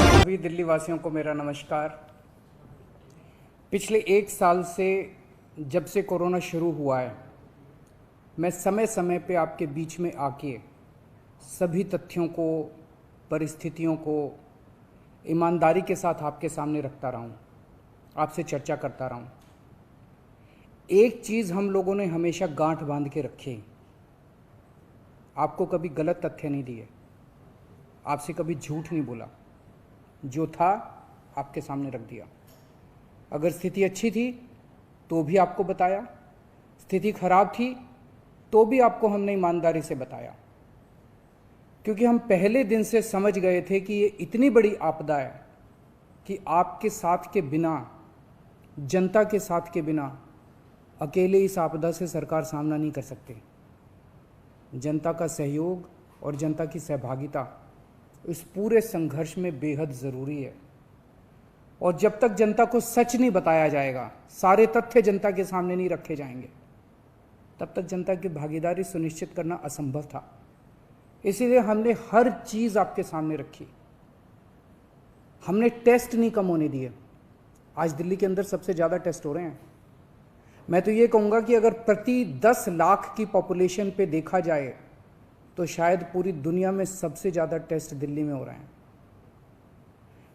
सभी दिल्ली वासियों को मेरा नमस्कार। पिछले एक साल से जब से कोरोना शुरू हुआ है, मैं समय समय पे आपके बीच में आके सभी तथ्यों को, परिस्थितियों को ईमानदारी के साथ आपके सामने रखता रहा हूँ, आपसे चर्चा करता रहा हूँ। एक चीज़ हम लोगों ने हमेशा गांठ बांध के रखी, आपको कभी गलत तथ्य नहीं दिए, आपसे कभी झूठ नहीं बोला, जो था आपके सामने रख दिया। अगर स्थिति अच्छी थी तो भी आपको बताया, स्थिति खराब थी तो भी आपको हमने ईमानदारी से बताया, क्योंकि हम पहले दिन से समझ गए थे कि ये इतनी बड़ी आपदा है कि आपके साथ के बिना, जनता के साथ के बिना अकेले इस आपदा से सरकार सामना नहीं कर सकती। जनता का सहयोग और जनता की सहभागिता इस पूरे संघर्ष में बेहद ज़रूरी है। और जब तक जनता को सच नहीं बताया जाएगा, सारे तथ्य जनता के सामने नहीं रखे जाएंगे, तब तक जनता की भागीदारी सुनिश्चित करना असंभव था। इसीलिए हमने हर चीज़ आपके सामने रखी। हमने टेस्ट नहीं कम होने दिए। आज दिल्ली के अंदर सबसे ज़्यादा टेस्ट हो रहे हैं। मैं तो ये कहूँगा कि अगर प्रति 10 लाख की पॉपुलेशन पे देखा जाए तो शायद पूरी दुनिया में सबसे ज़्यादा टेस्ट दिल्ली में हो रहे हैं।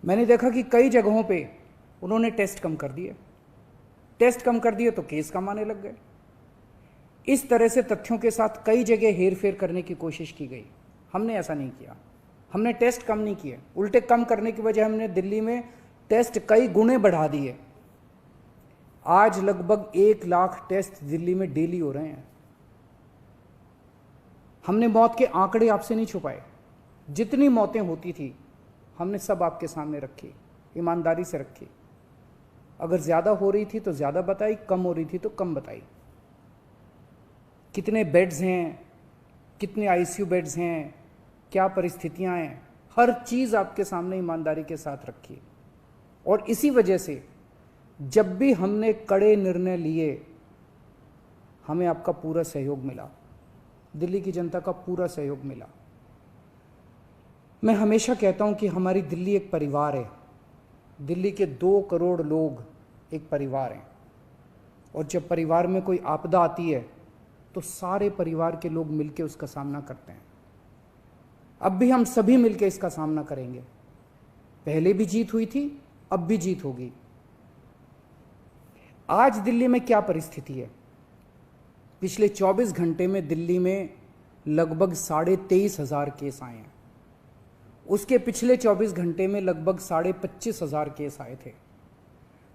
मैंने देखा कि कई जगहों पे उन्होंने टेस्ट कम कर दिए। टेस्ट कम कर दिए तो केस कम आने लग गए। इस तरह से तथ्यों के साथ कई जगह हेरफेर करने की कोशिश की गई। हमने ऐसा नहीं किया। हमने टेस्ट कम नहीं किए, उल्टे कम करने की वजह हमने दिल्ली में टेस्ट कई गुने बढ़ा दिए। आज लगभग 1 लाख टेस्ट दिल्ली में डेली हो रहे हैं। हमने मौत के आंकड़े आपसे नहीं छुपाए। जितनी मौतें होती थी हमने सब आपके सामने रखी, ईमानदारी से रखी। अगर ज़्यादा हो रही थी तो ज़्यादा बताई, कम हो रही थी तो कम बताई। कितने बेड्स हैं, कितने आईसीयू बेड्स हैं, क्या परिस्थितियां हैं, हर चीज़ आपके सामने ईमानदारी के साथ रखी। और इसी वजह से जब भी हमने कड़े निर्णय लिए, हमें आपका पूरा सहयोग मिला, दिल्ली की जनता का पूरा सहयोग मिला। मैं हमेशा कहता हूं कि हमारी दिल्ली एक परिवार है। दिल्ली के 2 करोड़ लोग एक परिवार हैं। और जब परिवार में कोई आपदा आती है तो सारे परिवार के लोग मिलकर उसका सामना करते हैं। अब भी हम सभी मिलकर इसका सामना करेंगे। पहले भी जीत हुई थी, अब भी जीत होगी। आज दिल्ली में क्या परिस्थिति है? पिछले 24 घंटे में दिल्ली में लगभग 23,500 केस आए हैं। उसके पिछले 24 घंटे में लगभग 25,500 केस आए थे।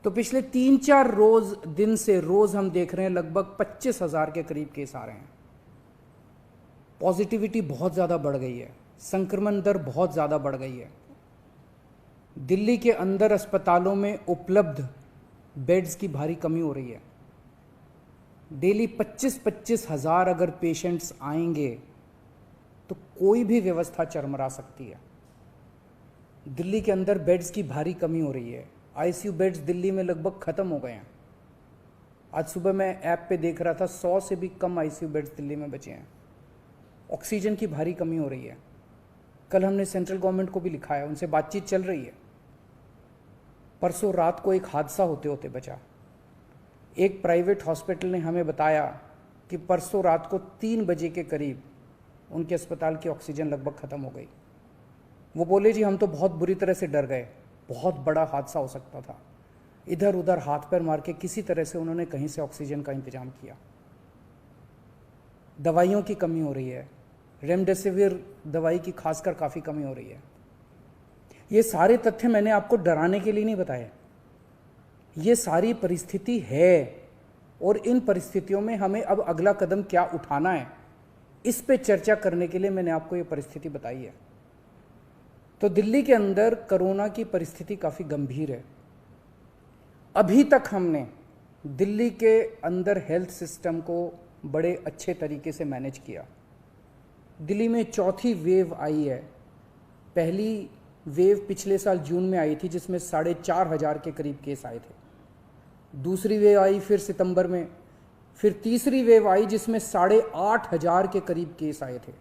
तो पिछले 3-4 दिन से रोज हम देख रहे हैं लगभग 25,000 के करीब केस आ रहे हैं। पॉजिटिविटी बहुत ज़्यादा बढ़ गई है, संक्रमण दर बहुत ज़्यादा बढ़ गई है। दिल्ली के अंदर अस्पतालों में उपलब्ध बेड्स की भारी कमी हो रही है। डेली 25-25 हज़ार अगर पेशेंट्स आएंगे तो कोई भी व्यवस्था चरमरा सकती है। दिल्ली के अंदर बेड्स की भारी कमी हो रही है। आईसीयू बेड्स दिल्ली में लगभग ख़त्म हो गए हैं। आज सुबह मैं ऐप पे देख रहा था 100 से भी कम आईसीयू बेड्स दिल्ली में बचे हैं। ऑक्सीजन की भारी कमी हो रही है। कल हमने सेंट्रल गवर्नमेंट को भी लिखा है, उनसे बातचीत चल रही है। परसों रात को एक हादसा होते होते बचा। एक प्राइवेट हॉस्पिटल ने हमें बताया कि परसों रात को 3 बजे के करीब उनके अस्पताल की ऑक्सीजन लगभग ख़त्म हो गई। वो बोले जी हम तो बहुत बुरी तरह से डर गए, बहुत बड़ा हादसा हो सकता था। इधर उधर हाथ पैर मार के किसी तरह से उन्होंने कहीं से ऑक्सीजन का इंतजाम किया। दवाइयों की कमी हो रही है, रेमडेसिविर दवाई की खासकर काफ़ी कमी हो रही है। ये सारे तथ्य मैंने आपको डराने के लिए नहीं बताए। ये सारी परिस्थिति है और इन परिस्थितियों में हमें अब अगला कदम क्या उठाना है, इस पे चर्चा करने के लिए मैंने आपको ये परिस्थिति बताई है। तो दिल्ली के अंदर कोरोना की परिस्थिति काफ़ी गंभीर है। अभी तक हमने दिल्ली के अंदर हेल्थ सिस्टम को बड़े अच्छे तरीके से मैनेज किया। दिल्ली में चौथी वेव आई है। पहली वेव पिछले साल जून में आई थी जिसमें 4,500 के करीब केस आए थे। दूसरी वेव आई फिर सितंबर में, फिर तीसरी वेव आई जिसमें 8,500 के करीब केस आए थे।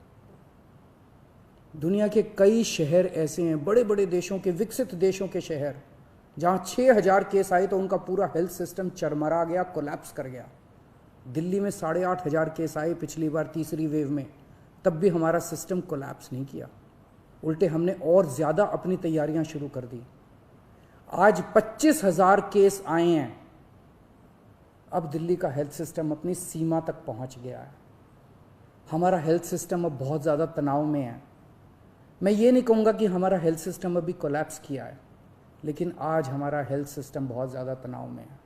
दुनिया के कई शहर ऐसे हैं, बड़े बड़े देशों के, विकसित देशों के शहर, जहाँ 6,000 केस आए तो उनका पूरा हेल्थ सिस्टम चरमरा गया, कोलैप्स कर गया। दिल्ली में 8,500 केस आए पिछली बार तीसरी वेव में, तब भी हमारा सिस्टम कोलैप्स नहीं किया, उल्टे हमने और ज़्यादा अपनी तैयारियां शुरू कर दी। आज 25,000 केस आए हैं। अब दिल्ली का हेल्थ सिस्टम अपनी सीमा तक पहुंच गया है। हमारा हेल्थ सिस्टम अब बहुत ज़्यादा तनाव में है। मैं ये नहीं कहूँगा कि हमारा हेल्थ सिस्टम अभी कोलैप्स किया है, लेकिन आज हमारा हेल्थ सिस्टम बहुत ज़्यादा तनाव में है।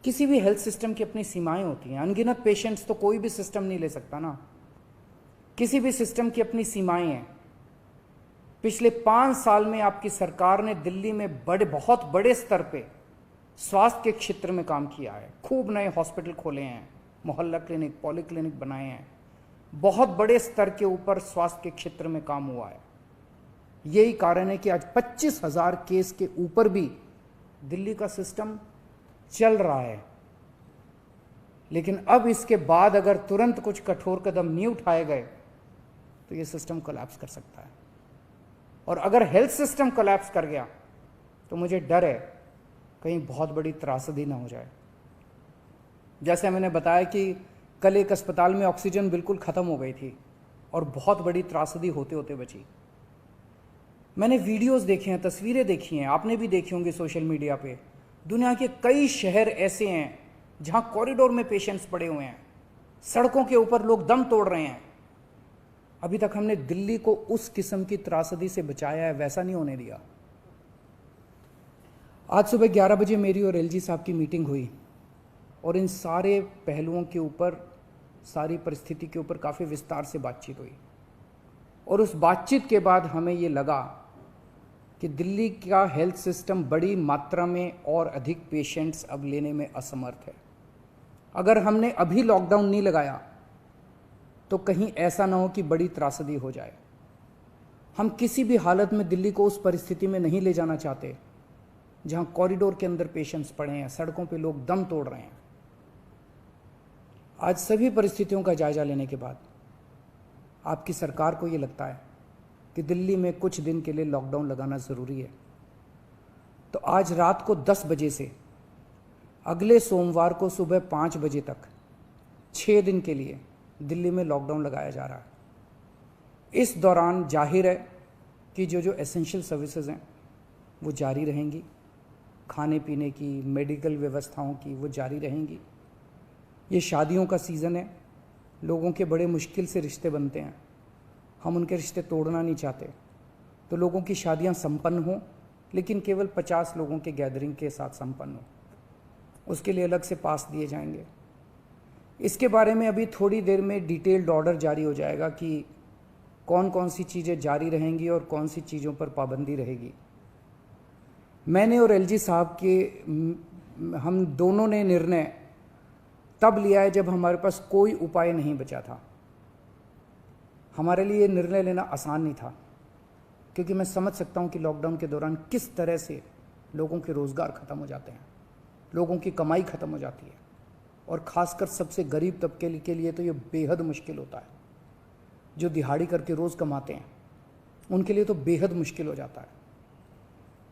किसी भी हेल्थ सिस्टम की अपनी सीमाएं होती हैं। अनगिनत पेशेंट्स तो कोई भी सिस्टम नहीं ले सकता ना। किसी भी सिस्टम की अपनी सीमाएं हैं। पिछले 5 साल में आपकी सरकार ने दिल्ली में बहुत बड़े स्तर पे स्वास्थ्य के क्षेत्र में काम किया है। खूब नए हॉस्पिटल खोले हैं, मोहल्ला क्लिनिक, पॉली क्लिनिक बनाए हैं। बहुत बड़े स्तर के ऊपर स्वास्थ्य के क्षेत्र में काम हुआ है। यही कारण है कि आज 25,000 केस के ऊपर भी दिल्ली का सिस्टम चल रहा है। लेकिन अब इसके बाद अगर तुरंत कुछ कठोर कदम नहीं उठाए गए तो ये सिस्टम कोलैप्स कर सकता है। और अगर हेल्थ सिस्टम कोलैप्स कर गया तो मुझे डर है कहीं बहुत बड़ी त्रासदी ना हो जाए। जैसे मैंने बताया कि कल एक अस्पताल में ऑक्सीजन बिल्कुल ख़त्म हो गई थी और बहुत बड़ी त्रासदी होते होते बची। मैंने वीडियोस देखे हैं, तस्वीरें देखी हैं, आपने भी देखी होंगी सोशल मीडिया पे। दुनिया के कई शहर ऐसे हैं जहां कॉरिडोर में पेशेंट्स पड़े हुए हैं, सड़कों के ऊपर लोग दम तोड़ रहे हैं। अभी तक हमने दिल्ली को उस किस्म की त्रासदी से बचाया है, वैसा नहीं होने दिया। आज सुबह 11 बजे मेरी और एलजी साहब की मीटिंग हुई और इन सारे पहलुओं के ऊपर, सारी परिस्थिति के ऊपर काफ़ी विस्तार से बातचीत हुई। और उस बातचीत के बाद हमें ये लगा कि दिल्ली का हेल्थ सिस्टम बड़ी मात्रा में और अधिक पेशेंट्स अब लेने में असमर्थ है। अगर हमने अभी लॉकडाउन नहीं लगाया तो कहीं ऐसा ना हो कि बड़ी त्रासदी हो जाए। हम किसी भी हालत में दिल्ली को उस परिस्थिति में नहीं ले जाना चाहते जहां कॉरिडोर के अंदर पेशेंट्स पड़े हैं, सड़कों पे लोग दम तोड़ रहे हैं। आज सभी परिस्थितियों का जायजा लेने के बाद आपकी सरकार को ये लगता है कि दिल्ली में कुछ दिन के लिए लॉकडाउन लगाना ज़रूरी है, तो आज रात को 10 बजे से अगले सोमवार को सुबह 5 बजे तक 6 दिन के लिए दिल्ली में लॉकडाउन लगाया जा रहा है। इस दौरान जाहिर है कि जो एसेंशियल सर्विसेज हैं वो जारी रहेंगी, खाने पीने की, मेडिकल व्यवस्थाओं की वो जारी रहेंगी। ये शादियों का सीज़न है, लोगों के बड़े मुश्किल से रिश्ते बनते हैं, हम उनके रिश्ते तोड़ना नहीं चाहते, तो लोगों की शादियां संपन्न हों, लेकिन केवल 50 लोगों के गैदरिंग के साथ संपन्न हो। उसके लिए अलग से पास दिए जाएंगे। इसके बारे में अभी थोड़ी देर में डिटेल्ड ऑर्डर जारी हो जाएगा कि कौन कौन सी चीज़ें जारी रहेंगी और कौन सी चीज़ों पर पाबंदी रहेगी। मैंने और एलजी साहब के हम दोनों ने निर्णय तब लिया है जब हमारे पास कोई उपाय नहीं बचा था। हमारे लिए निर्णय लेना आसान नहीं था, क्योंकि मैं समझ सकता हूं कि लॉकडाउन के दौरान किस तरह से लोगों के रोज़गार ख़त्म हो जाते हैं, लोगों की कमाई ख़त्म हो जाती है, और ख़ासकर सबसे गरीब तबके के लिए तो ये बेहद मुश्किल होता है। जो दिहाड़ी करके रोज़ कमाते हैं उनके लिए तो बेहद मुश्किल हो जाता है।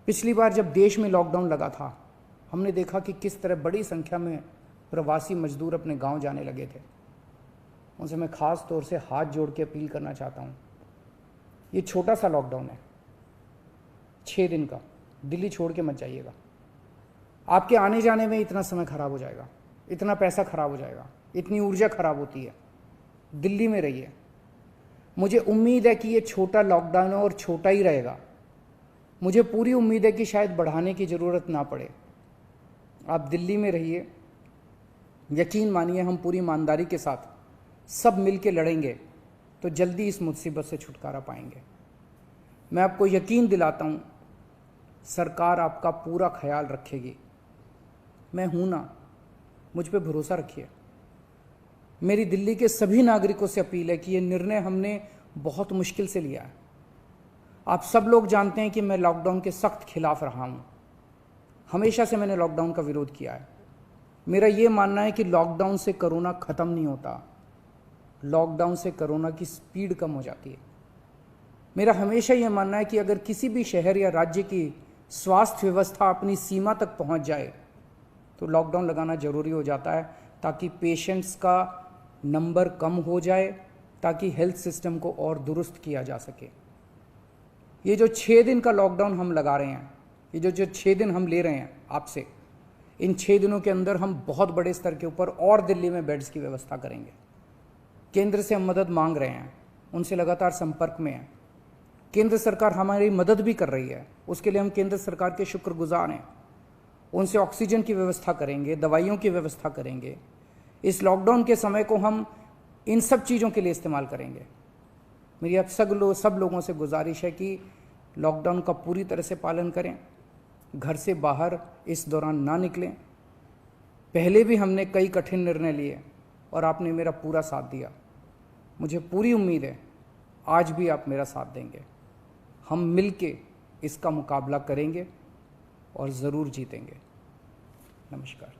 पिछली बार जब देश में लॉकडाउन लगा था, हमने देखा कि किस तरह बड़ी संख्या में प्रवासी मजदूर अपने गांव जाने लगे थे। उनसे मैं ख़ास तौर से हाथ जोड़ के अपील करना चाहता हूं, ये छोटा सा लॉकडाउन है, 6 दिन का, दिल्ली छोड़ के मत जाइएगा। आपके आने जाने में इतना समय खराब हो जाएगा, इतना पैसा खराब हो जाएगा, इतनी ऊर्जा खराब होती है। दिल्ली में रहिए। मुझे उम्मीद है कि ये छोटा लॉकडाउन है और छोटा ही रहेगा। मुझे पूरी उम्मीद है कि शायद बढ़ाने की ज़रूरत ना पड़े। आप दिल्ली में रहिए। यकीन मानिए, हम पूरी ईमानदारी के साथ सब मिल के लड़ेंगे तो जल्दी इस मुसीबत से छुटकारा पाएंगे। मैं आपको यकीन दिलाता हूँ, सरकार आपका पूरा ख्याल रखेगी। मैं हूँ ना, मुझ पे भरोसा रखिए। मेरी दिल्ली के सभी नागरिकों से अपील है कि ये निर्णय हमने बहुत मुश्किल से लिया है। आप सब लोग जानते हैं कि मैं लॉकडाउन के सख्त खिलाफ रहा हूँ। हमेशा से मैंने लॉकडाउन का विरोध किया है। मेरा ये मानना है कि लॉकडाउन से कोरोना ख़त्म नहीं होता, लॉकडाउन से कोरोना की स्पीड कम हो जाती है। मेरा हमेशा ये मानना है कि अगर किसी भी शहर या राज्य की स्वास्थ्य व्यवस्था अपनी सीमा तक पहुंच जाए तो लॉकडाउन लगाना जरूरी हो जाता है, ताकि पेशेंट्स का नंबर कम हो जाए, ताकि हेल्थ सिस्टम को और दुरुस्त किया जा सके। ये जो 6 दिन का लॉकडाउन हम लगा रहे हैं, ये जो 6 दिन हम ले रहे हैं आपसे, इन 6 दिनों के अंदर हम बहुत बड़े स्तर के ऊपर और दिल्ली में बेड्स की व्यवस्था करेंगे। केंद्र से हम मदद मांग रहे हैं, उनसे लगातार संपर्क में हैं। केंद्र सरकार हमारी मदद भी कर रही है, उसके लिए हम केंद्र सरकार के शुक्रगुजार हैं। उनसे ऑक्सीजन की व्यवस्था करेंगे, दवाइयों की व्यवस्था करेंगे। इस लॉकडाउन के समय को हम इन सब चीज़ों के लिए इस्तेमाल करेंगे। मेरी अब सब लोगों से गुजारिश है कि लॉकडाउन का पूरी तरह से पालन करें, घर से बाहर इस दौरान ना निकलें। पहले भी हमने कई कठिन निर्णय लिए और आपने मेरा पूरा साथ दिया। मुझे पूरी उम्मीद है आज भी आप मेरा साथ देंगे। हम मिलके इसका मुकाबला करेंगे और ज़रूर जीतेंगे। नमस्कार।